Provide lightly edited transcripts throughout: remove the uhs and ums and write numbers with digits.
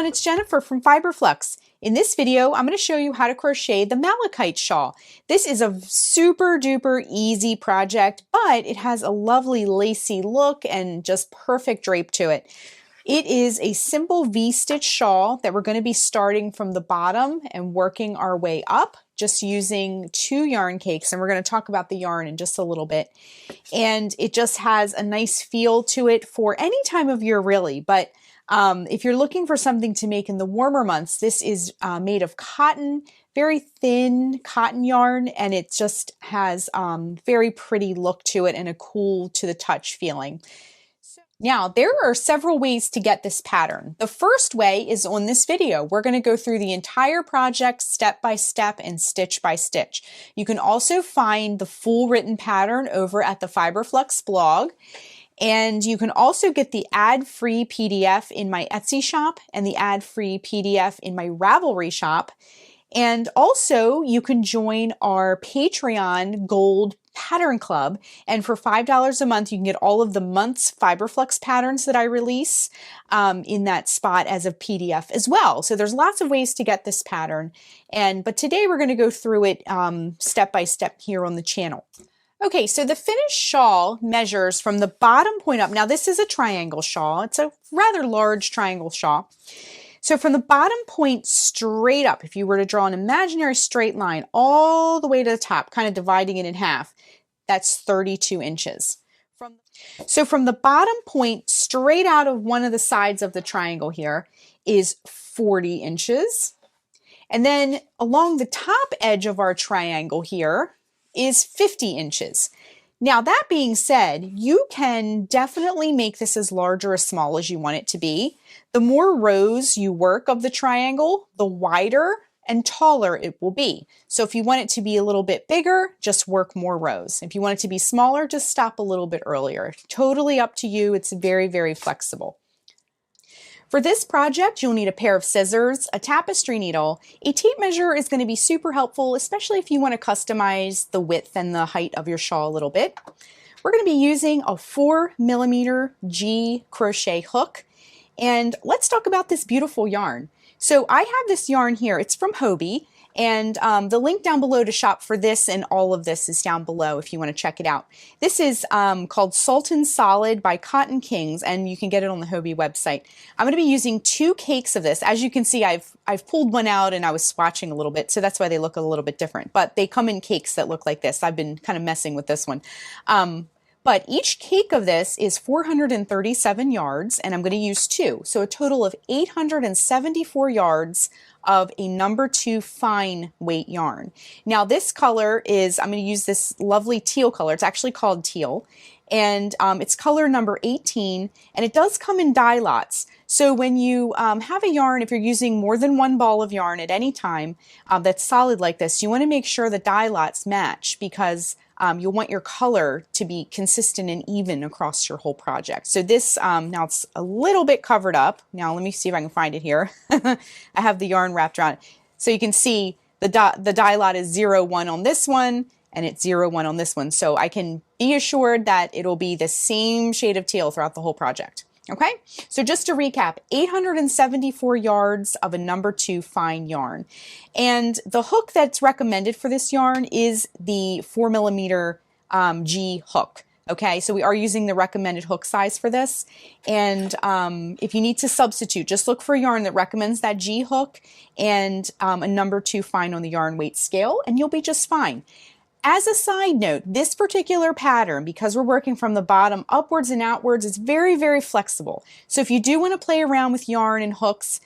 it's Jennifer from Fiberflux. In this video, I'm going to show you how to crochet the Malachite shawl. This is a super duper easy project, but it has a lovely lacy look and just perfect drape to it. It is a simple V-stitch shawl that we're going to be starting from the bottom and working our way up, just using 2 yarn cakes, and we're going to talk about the yarn in just a little bit. And it just has a nice feel to it for any time of year really, but if you're looking for something to make in the warmer months, this is made of cotton, very thin cotton yarn, and it just has very pretty look to it and a cool to the touch feeling. Now, there are several ways to get this pattern. The first way is on this video. We're going to go through the entire project step by step and stitch by stitch. You can also find the full written pattern over at the Fiberflux blog. And you can also get the ad-free PDF in my Etsy shop and the ad-free PDF in my Ravelry shop. And also you can join our Patreon Gold Pattern Club. And for $5 a month, you can get all of the month's Fiberflux patterns that I release in that spot as a PDF as well. So there's lots of ways to get this pattern. But today we're going to go through it step by step here on the channel. Okay, so the finished shawl measures from the bottom point up. Now this is a triangle shawl. It's a rather large triangle shawl. So from the bottom point straight up, if you were to draw an imaginary straight line all the way to the top, kind of dividing it in half, that's 32 inches. So from the bottom point straight out of one of the sides of the triangle here is 40 inches. And then along the top edge of our triangle here is 50 inches. Now that being said, you can definitely make this as large or as small as you want it to be. The more rows you work of the triangle, the wider and taller it will be. So if you want it to be a little bit bigger, just work more rows. If you want it to be smaller, just stop a little bit earlier. Totally up to you. It's very, very flexible. For this project, you'll need a pair of scissors, a tapestry needle. A tape measure is going to be super helpful, especially if you want to customize the width and the height of your shawl a little bit. We're going to be using a 4mm G crochet hook. And let's talk about this beautiful yarn. So I have this yarn here. It's from Hobie. And the link down below to shop for this and all of this is down below if you want to check it out. This is called Sultan Solid by Cotton Kings, and you can get it on the Hobie website. I'm going to be using 2 cakes of this. As you can see, I've pulled one out and I was swatching a little bit, so that's why they look a little bit different. But they come in cakes that look like this. I've been kind of messing with this one. But each cake of this is 437 yards, and I'm going to use 2. So a total of 874 yards of a number 2 fine weight yarn. Now this color is, I'm going to use this lovely teal color. It's actually called teal. And it's color number 18, and it does come in dye lots. So when you have a yarn, if you're using more than 1 ball of yarn at any time that's solid like this, you want to make sure the dye lots match because you'll want your color to be consistent and even across your whole project. So this, now it's a little bit covered up. Now let me see if I can find it here. I have the yarn wrapped around it. So you can see the dye lot is 01 on this one, and it's 01 on this one. So I can be assured that it'll be the same shade of teal throughout the whole project. Okay, so just to recap, 874 yards of a number 2 fine yarn. And the hook that's recommended for this yarn is the 4mm G hook. Okay, so we are using the recommended hook size for this. And if you need to substitute, just look for a yarn that recommends that G hook and a number 2 fine on the yarn weight scale, and you'll be just fine. As a side note, this particular pattern, because we're working from the bottom upwards and outwards, is very, very flexible. So if you do want to play around with yarn and hooks,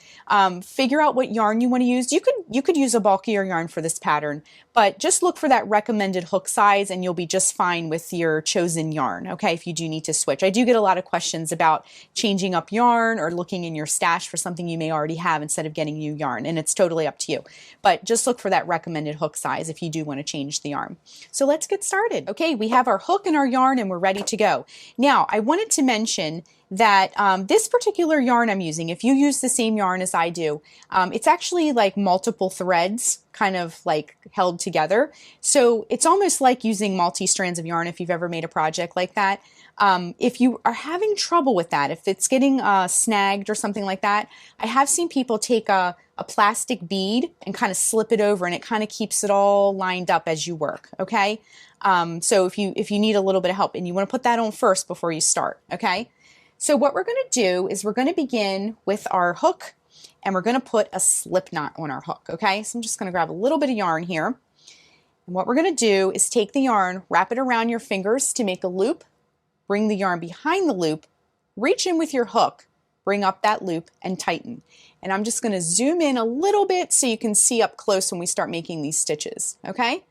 figure out what yarn you want to use. You could use a bulkier yarn for this pattern, but just look for that recommended hook size and you'll be just fine with your chosen yarn, okay, if you do need to switch. I do get a lot of questions about changing up yarn or looking in your stash for something you may already have instead of getting new yarn, and it's totally up to you. But just look for that recommended hook size if you do want to change the yarn. So let's get started. Okay, we have our hook and our yarn and we're ready to go. Now, I wanted to mention that this particular yarn I'm using, if you use the same yarn as I do, it's actually like multiple threads kind of like held together. So it's almost like using multi-strands of yarn if you've ever made a project like that. If you are having trouble with that, if it's getting snagged or something like that, I have seen people take a plastic bead and kind of slip it over, and it kind of keeps it all lined up as you work, okay? So if you need a little bit of help, and you want to put that on first before you start, okay? So what we're going to do is we're going to begin with our hook, and we're going to put a slip knot on our hook, okay? So I'm just going to grab a little bit of yarn here. And what we're going to do is take the yarn, wrap it around your fingers to make a loop, bring the yarn behind the loop, reach in with your hook, bring up that loop, and tighten. And I'm just going to zoom in a little bit so you can see up close when we start making these stitches, okay?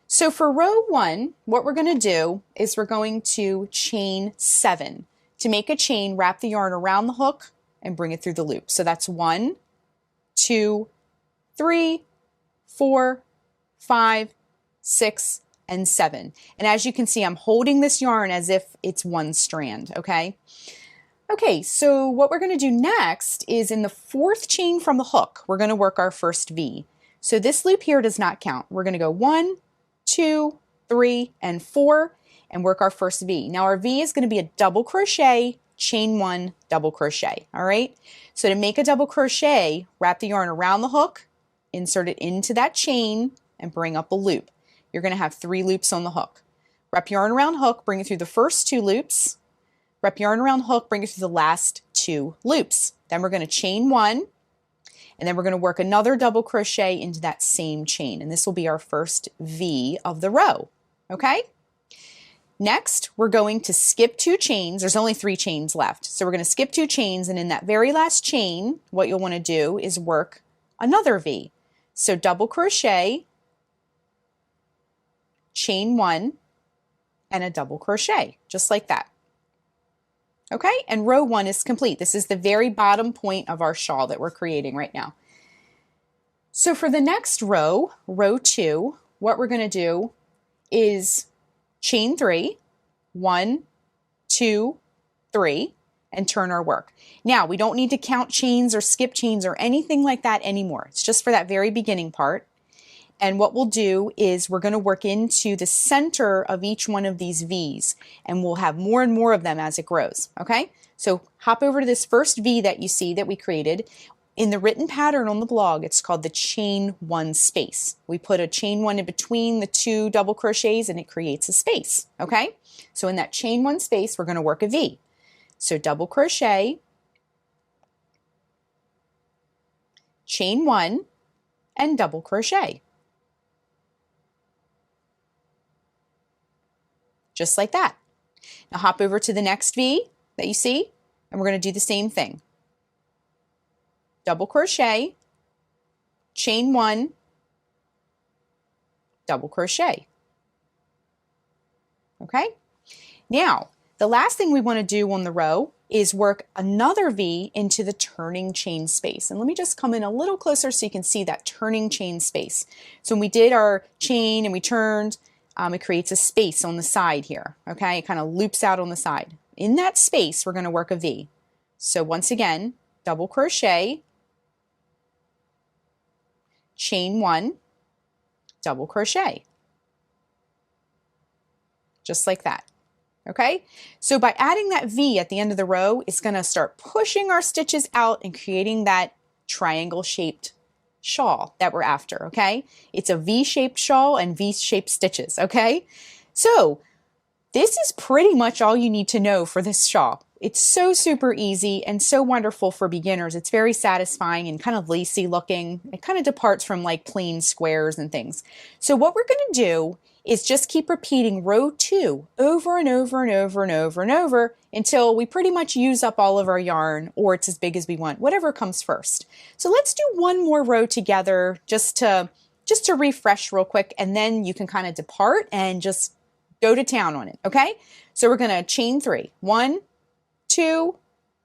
So for row 1, what we're going to do is we're going to chain 7. To make a chain, wrap the yarn around the hook and bring it through the loop. So that's 1, 2, 3, 4, 5, 6, and 7. And as you can see, I'm holding this yarn as if it's one strand, okay? Okay, so what we're going to do next is in the 4th chain from the hook, we're going to work our first V. So this loop here does not count. We're going to go 1, 2, 3, and 4 and work our first V. Now our V is going to be a double crochet, chain 1, double crochet, all right? So to make a double crochet, wrap the yarn around the hook, insert it into that chain, and bring up a loop. You're going to have 3 loops on the hook. Wrap yarn around hook, bring it through the first 2 loops, wrap yarn around hook, bring it through the last 2 loops. Then we're going to chain 1, and then we're going to work another double crochet into that same chain, and this will be our first V of the row, okay? Next, we're going to skip 2 chains. There's only 3 chains left. So we're going to skip 2 chains, and in that very last chain, what you'll want to do is work another V. So double crochet, chain 1, and a double crochet, just like that. Okay, and row 1 is complete. This is the very bottom point of our shawl that we're creating right now. So for the next row, row 2, what we're going to do is chain 3, 1, 2, 3, and turn our work. Now, we don't need to count chains or skip chains or anything like that anymore. It's just for that very beginning part. And what we'll do is we're going to work into the center of each one of these V's, and we'll have more and more of them as it grows, okay? So hop over to this first V that you see that we created. In the written pattern on the blog, it's called the chain 1 space. We put a chain 1 in between the 2 double crochets and it creates a space, okay? So in that chain 1 space, we're going to work a V. So double crochet, chain 1, and double crochet. Just like that. Now hop over to the next V that you see, and we're going to do the same thing. Double crochet, chain 1, double crochet. Okay? Now, the last thing we want to do on the row is work another V into the turning chain space. And let me just come in a little closer so you can see that turning chain space. So when we did our chain and we turned, it creates a space on the side here. Okay? It kind of loops out on the side. In that space, we're going to work a V. So once again, double crochet, chain 1, double crochet. Just like that. Okay? So by adding that V at the end of the row, it's going to start pushing our stitches out and creating that triangle-shaped shawl that we're after, okay? It's a V-shaped shawl and V-shaped stitches, okay? So this is pretty much all you need to know for this shawl. It's so super easy and so wonderful for beginners. It's very satisfying and kind of lacy looking. It kind of departs from like plain squares and things. So what we're going to do is just keep repeating row 2 over and over and over and over and over until we pretty much use up all of our yarn, or it's as big as we want, whatever comes first. So let's do one more row together just to refresh real quick, and then you can kind of depart and just go to town on it, okay? So we're gonna chain 3. 1, 2,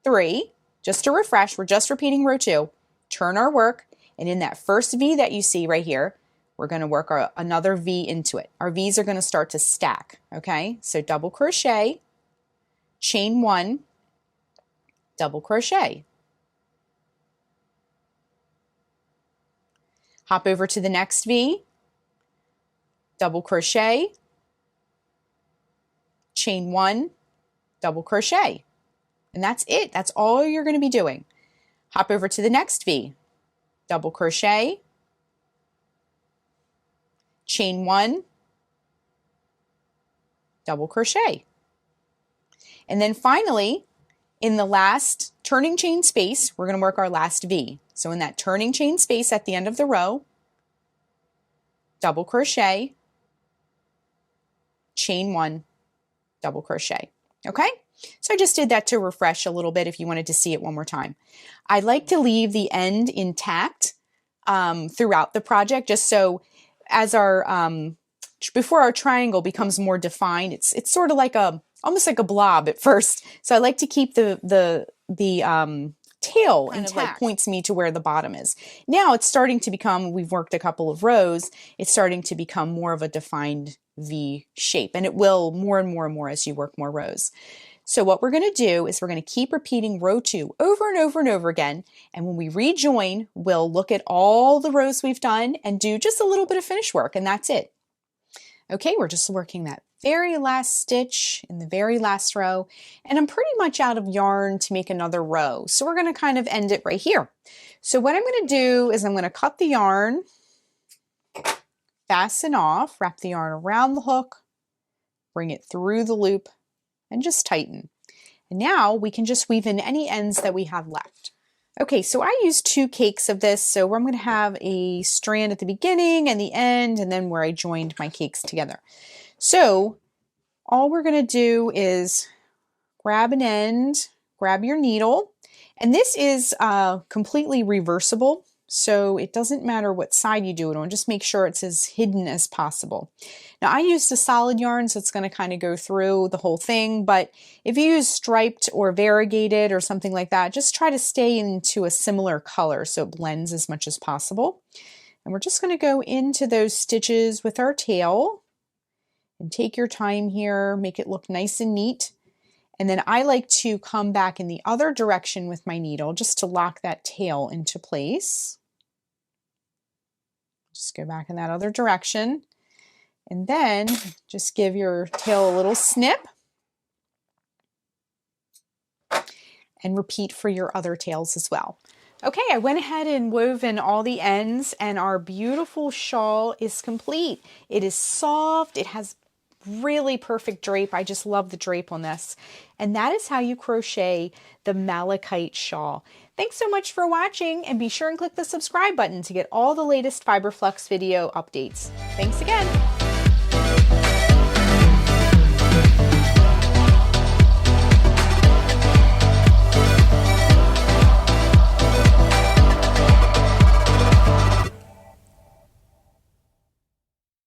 3. Just to refresh, we're just repeating row 2. Turn our work, and in that first V that you see right here, we're going to work another V into it. Our V's are going to start to stack, okay? So double crochet, chain 1, double crochet. Hop over to the next V, double crochet, chain 1, double crochet. And that's it. That's all you're going to be doing. Hop over to the next V, double crochet, chain 1, double crochet. And then finally, in the last turning chain space, we're going to work our last V. So in that turning chain space at the end of the row, double crochet, chain 1, double crochet. Okay? So I just did that to refresh a little bit if you wanted to see it one more time. I like to leave the end intact throughout the project, just so as our before our triangle becomes more defined, it's sort of like almost like a blob at first. So I like to keep the tail kind intact. Of like points me to where the bottom is. Now it's starting to become, we've worked a couple of rows, it's starting to become more of a defined V shape, and it will more and more and more as you work more rows. So what we're going to do is we're going to keep repeating row 2 over and over and over again, and when we rejoin, we'll look at all the rows we've done and do just a little bit of finish work, and that's it. Okay, we're just working that very last stitch in the very last row, and I'm pretty much out of yarn to make another row, so we're going to kind of end it right here. So what I'm going to do is I'm going to cut the yarn, fasten off, wrap the yarn around the hook, bring it through the loop, and just tighten. And now we can just weave in any ends that we have left. Okay, so I used 2 cakes of this, so I'm going to have a strand at the beginning and the end, and then where I joined my cakes together. So all we're going to do is grab an end, grab your needle, and this is completely reversible, so it doesn't matter what side you do it on, just make sure it's as hidden as possible. Now I used a solid yarn, so it's going to kind of go through the whole thing, but if you use striped or variegated or something like that, just try to stay into a similar color so it blends as much as possible. And we're just going to go into those stitches with our tail and take your time here, make it look nice and neat. And then I like to come back in the other direction with my needle just to lock that tail into place. Just go back in that other direction. And then just give your tail a little snip. And repeat for your other tails as well. Okay, I went ahead and woven all the ends, and our beautiful shawl is complete. It is soft, it has really perfect drape. I just love the drape on this. And that is how you crochet the Malachite shawl. Thanks so much for watching, and be sure and click the subscribe button to get all the latest Fiber Flux video updates. Thanks again.